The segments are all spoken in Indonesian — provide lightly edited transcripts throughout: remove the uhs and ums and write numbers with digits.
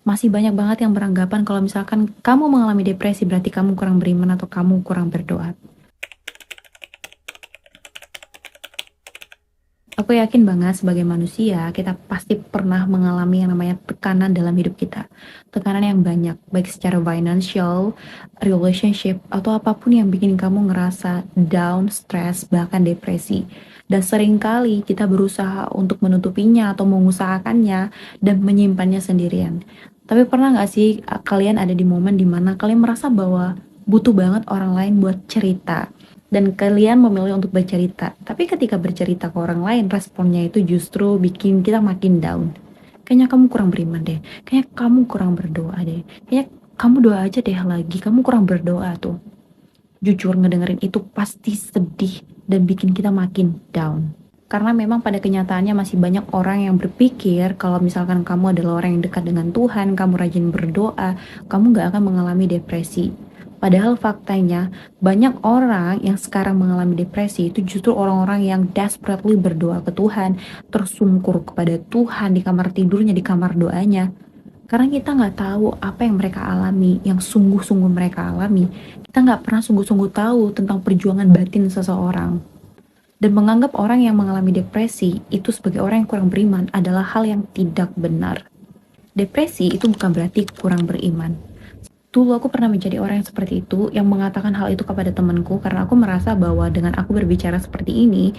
Masih banyak banget yang beranggapan kalau misalkan kamu mengalami depresi berarti kamu kurang beriman atau kamu kurang berdoa. Aku yakin banget sebagai manusia, kita pasti pernah mengalami yang namanya tekanan dalam hidup kita. Tekanan yang banyak, baik secara financial, relationship, atau apapun yang bikin kamu ngerasa down, stress, bahkan depresi. Dan seringkali kita berusaha untuk menutupinya atau mengusahakannya dan menyimpannya sendirian. Tapi pernah nggak sih kalian ada di momen dimana kalian merasa bahwa butuh banget orang lain buat cerita? Dan kalian memilih untuk bercerita. Tapi ketika bercerita ke orang lain, responnya itu justru bikin kita makin down. Kayaknya kamu kurang beriman deh. Kayaknya kamu kurang berdoa deh. Kayaknya kamu doa aja deh lagi. Kamu kurang berdoa tuh. Jujur ngedengerin itu pasti sedih dan bikin kita makin down. Karena memang pada kenyataannya masih banyak orang yang berpikir kalau misalkan kamu adalah orang yang dekat dengan Tuhan, kamu rajin berdoa, kamu gak akan mengalami depresi. Padahal faktanya banyak orang yang sekarang mengalami depresi itu justru orang-orang yang desperately berdoa ke Tuhan, tersungkur kepada Tuhan di kamar tidurnya, di kamar doanya. Karena kita nggak tahu apa yang mereka alami, yang sungguh-sungguh mereka alami. Kita nggak pernah sungguh-sungguh tahu tentang perjuangan batin seseorang. Dan menganggap orang yang mengalami depresi itu sebagai orang yang kurang beriman adalah hal yang tidak benar. Depresi itu bukan berarti kurang beriman. Dulu aku pernah menjadi orang yang seperti itu, yang mengatakan hal itu kepada temanku karena aku merasa bahwa dengan aku berbicara seperti ini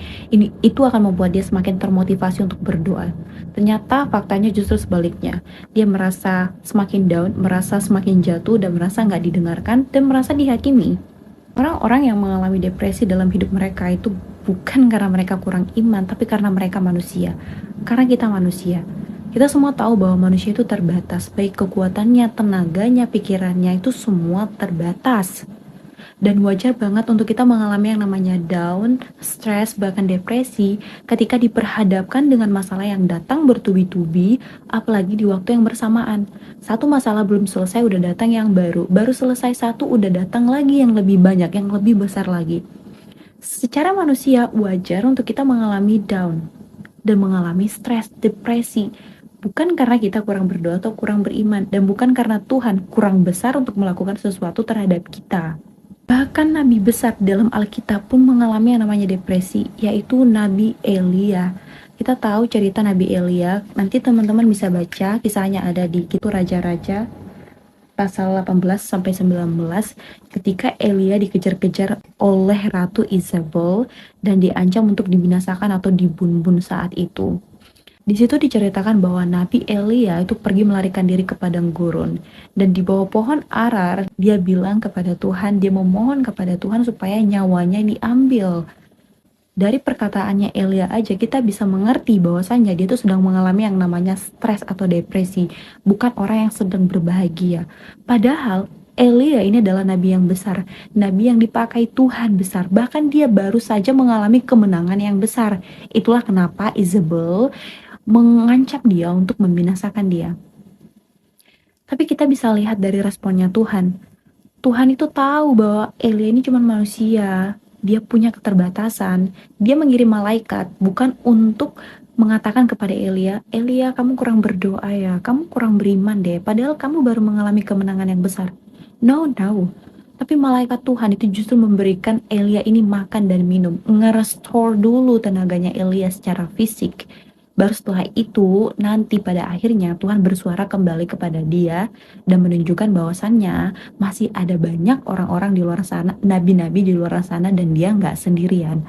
itu akan membuat dia semakin termotivasi untuk berdoa. Ternyata faktanya justru sebaliknya. Dia merasa semakin down, merasa semakin jatuh, dan merasa nggak didengarkan, dan merasa dihakimi. Orang-orang yang mengalami depresi dalam hidup mereka itu bukan karena mereka kurang iman, tapi karena mereka manusia. Karena kita manusia. Kita semua tahu bahwa manusia itu terbatas, baik kekuatannya, tenaganya, pikirannya itu semua terbatas. Dan wajar banget untuk kita mengalami yang namanya down, stres, bahkan depresi ketika diperhadapkan dengan masalah yang datang bertubi-tubi, apalagi di waktu yang bersamaan. Satu masalah belum selesai udah datang yang baru, baru selesai satu udah datang lagi yang lebih banyak, yang lebih besar lagi. Secara manusia wajar untuk kita mengalami down dan mengalami stres, depresi. Bukan karena kita kurang berdoa atau kurang beriman, dan bukan karena Tuhan kurang besar untuk melakukan sesuatu terhadap kita. Bahkan nabi besar dalam Alkitab pun mengalami yang namanya depresi, yaitu Nabi Elia. Kita tahu cerita Nabi Elia, nanti teman-teman bisa baca, kisahnya ada di Kitab Raja-Raja pasal 18 sampai 19 ketika Elia dikejar-kejar oleh Ratu Isabel dan diancam untuk dibinasakan atau dibunuh saat itu. Di situ diceritakan bahwa Nabi Elia itu pergi melarikan diri ke padang gurun. Dan di bawah pohon arar, dia bilang kepada Tuhan, dia memohon kepada Tuhan supaya nyawanya diambil. Dari perkataannya Elia aja kita bisa mengerti bahwasannya dia itu sedang mengalami yang namanya stres atau depresi. Bukan orang yang sedang berbahagia. Padahal Elia ini adalah nabi yang besar, nabi yang dipakai Tuhan besar. Bahkan dia baru saja mengalami kemenangan yang besar. Itulah kenapa Isabel mengancam dia untuk membinasakan dia. Tapi kita bisa lihat dari responnya Tuhan. Tuhan itu tahu bahwa Elia ini cuma manusia. Dia punya keterbatasan. Dia mengirim malaikat bukan untuk mengatakan kepada Elia, Elia kamu kurang berdoa ya, kamu kurang beriman deh, padahal kamu baru mengalami kemenangan yang besar. No, no. Tapi malaikat Tuhan itu justru memberikan Elia ini makan dan minum, nge-restore dulu tenaganya Elia secara fisik. Baru setelah itu, nanti pada akhirnya Tuhan bersuara kembali kepada dia dan menunjukkan bahwasannya masih ada banyak orang-orang di luar sana, nabi-nabi di luar sana, dan dia nggak sendirian.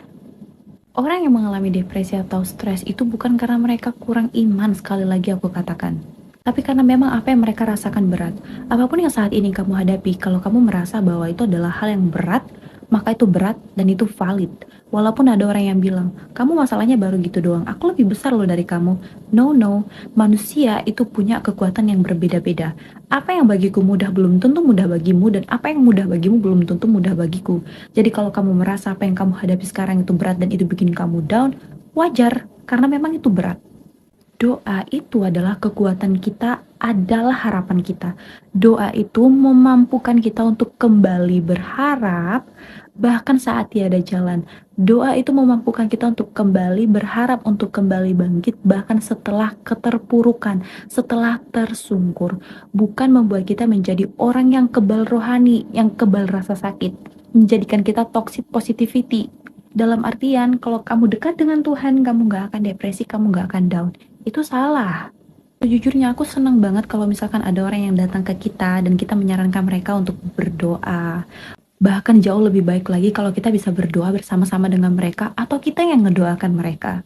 Orang yang mengalami depresi atau stres itu bukan karena mereka kurang iman, sekali lagi aku katakan. Tapi karena memang apa yang mereka rasakan berat. Apapun yang saat ini kamu hadapi, kalau kamu merasa bahwa itu adalah hal yang berat, maka itu berat dan itu valid. Walaupun ada orang yang bilang, kamu masalahnya baru gitu doang, aku lebih besar loh dari kamu. No, no, manusia itu punya kekuatan yang berbeda-beda. Apa yang bagiku mudah belum tentu mudah bagimu, dan apa yang mudah bagimu belum tentu mudah bagiku. Jadi kalau kamu merasa apa yang kamu hadapi sekarang itu berat dan itu bikin kamu down, wajar, karena memang itu berat. Doa itu adalah kekuatan kita, adalah harapan kita. Doa itu memampukan kita untuk kembali berharap, bahkan saat tiada jalan. Doa itu memampukan kita untuk kembali berharap, untuk kembali bangkit, bahkan setelah keterpurukan, setelah tersungkur. Bukan membuat kita menjadi orang yang kebal rohani, yang kebal rasa sakit. Menjadikan kita toxic positivity. Dalam artian, kalau kamu dekat dengan Tuhan, kamu gak akan depresi, kamu gak akan down. Itu salah. Sejujurnya aku senang banget kalau misalkan ada orang yang datang ke kita dan kita menyarankan mereka untuk berdoa. Bahkan jauh lebih baik lagi kalau kita bisa berdoa bersama-sama dengan mereka atau kita yang ngedoakan mereka.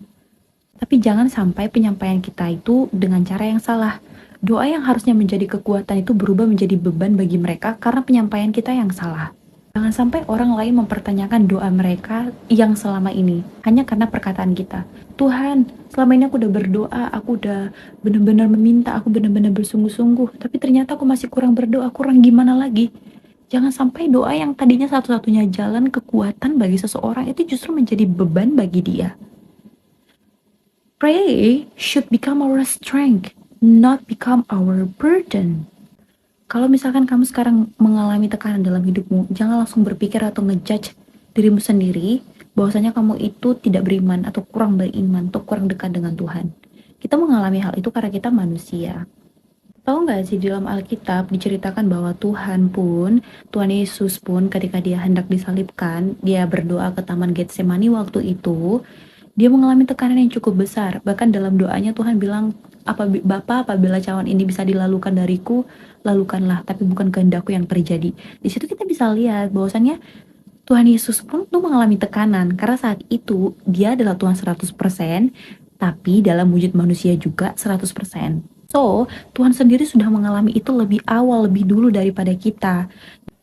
Tapi jangan sampai penyampaian kita itu dengan cara yang salah. Doa yang harusnya menjadi kekuatan itu berubah menjadi beban bagi mereka karena penyampaian kita yang salah. Jangan sampai orang lain mempertanyakan doa mereka yang selama ini hanya karena perkataan kita. Tuhan, selama ini aku udah berdoa, aku udah benar-benar meminta, aku benar-benar bersungguh-sungguh, tapi ternyata aku masih kurang berdoa, kurang gimana lagi? Jangan sampai doa yang tadinya satu-satunya jalan kekuatan bagi seseorang itu justru menjadi beban bagi dia. Pray should become our strength, not become our burden. Kalau misalkan kamu sekarang mengalami tekanan dalam hidupmu, jangan langsung berpikir atau ngejudge dirimu sendiri bahwasanya kamu itu tidak beriman atau kurang beriman atau kurang dekat dengan Tuhan. Kita mengalami hal itu karena kita manusia. Tahu nggak sih di dalam Alkitab diceritakan bahwa Tuhan Yesus pun ketika dia hendak disalibkan, dia berdoa ke Taman Getsemani waktu itu, dia mengalami tekanan yang cukup besar. Bahkan dalam doanya Tuhan bilang, Bapa, apabila cawan ini bisa dilalukan dariku, lalukanlah, tapi bukan kehendakku yang terjadi. Di situ kita bisa lihat bahwasannya Tuhan Yesus pun tuh mengalami tekanan karena saat itu dia adalah Tuhan 100%, tapi dalam wujud manusia juga 100%. So, Tuhan sendiri sudah mengalami itu lebih awal, lebih dulu daripada kita.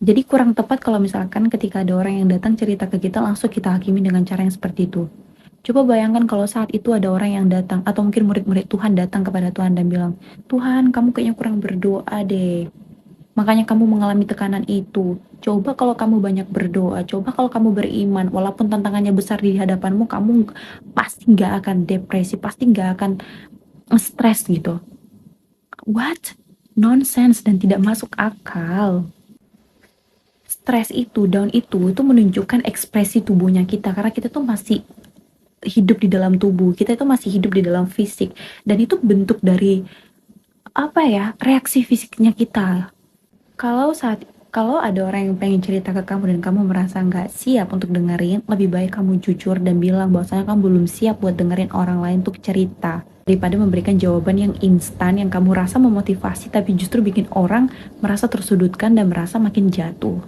Jadi kurang tepat kalau misalkan ketika ada orang yang datang cerita ke kita langsung kita hakimi dengan cara yang seperti itu. Coba bayangkan kalau saat itu ada orang yang datang atau mungkin murid-murid Tuhan datang kepada Tuhan dan bilang, Tuhan kamu kayaknya kurang berdoa deh. Makanya kamu mengalami tekanan itu. Coba kalau kamu banyak berdoa, coba kalau kamu beriman, walaupun tantangannya besar di hadapanmu, kamu pasti gak akan depresi, pasti gak akan stres gitu. What? Nonsense dan tidak masuk akal. Stres itu, down itu menunjukkan ekspresi tubuhnya kita karena kita tuh masih hidup di dalam tubuh, kita itu masih hidup di dalam fisik dan itu bentuk dari apa ya, reaksi fisiknya kita. Kalau ada orang yang pengen cerita ke kamu dan kamu merasa nggak siap untuk dengerin, lebih baik kamu jujur dan bilang bahwasanya kamu belum siap buat dengerin orang lain untuk cerita daripada memberikan jawaban yang instan yang kamu rasa memotivasi tapi justru bikin orang merasa tersudutkan dan merasa makin jatuh.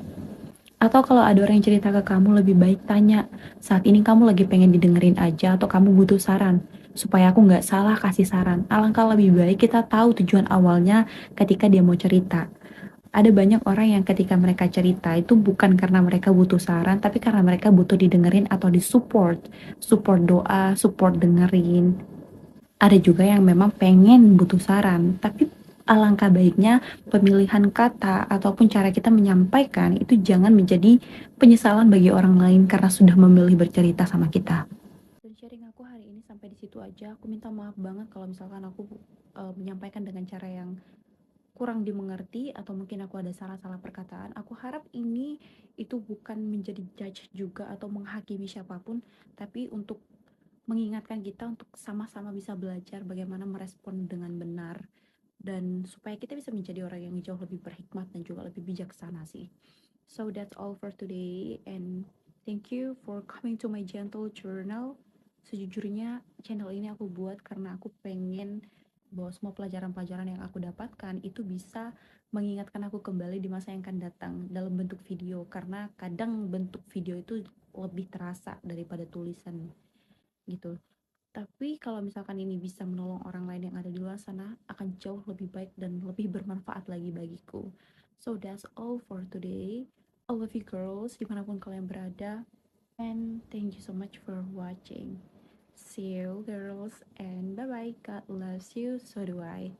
Atau kalau ada orang yang cerita ke kamu, lebih baik tanya, saat ini kamu lagi pengen didengerin aja atau kamu butuh saran? Supaya aku nggak salah kasih saran. Alangkah lebih baik kita tahu tujuan awalnya ketika dia mau cerita. Ada banyak orang yang ketika mereka cerita itu bukan karena mereka butuh saran, tapi karena mereka butuh didengerin atau disupport. Support doa, support dengerin. Ada juga yang memang pengen butuh saran, tapi alangkah baiknya pemilihan kata ataupun cara kita menyampaikan itu jangan menjadi penyesalan bagi orang lain karena sudah memilih bercerita sama kita. Dan sharing aku hari ini sampai di situ aja. Aku minta maaf banget kalau misalkan aku menyampaikan dengan cara yang kurang dimengerti atau mungkin aku ada salah-salah perkataan. Aku harap ini itu bukan menjadi judge juga atau menghakimi siapapun, tapi untuk mengingatkan kita untuk sama-sama bisa belajar bagaimana merespon dengan benar dan supaya kita bisa menjadi orang yang jauh lebih berhikmat dan juga lebih bijaksana sih. So that's all for today and thank you for coming to my gentle journal. Sejujurnya channel ini aku buat karena aku pengen bahwa semua pelajaran-pelajaran yang aku dapatkan itu bisa mengingatkan aku kembali di masa yang akan datang dalam bentuk video karena kadang bentuk video itu lebih terasa daripada tulisan gitu. Tapi kalau misalkan ini bisa menolong orang lain yang ada di luar sana, akan jauh lebih baik dan lebih bermanfaat lagi bagiku. So that's all for today. I love you girls, dimanapun kalian berada. And thank you so much for watching. See you girls and bye-bye. God loves you, so do I.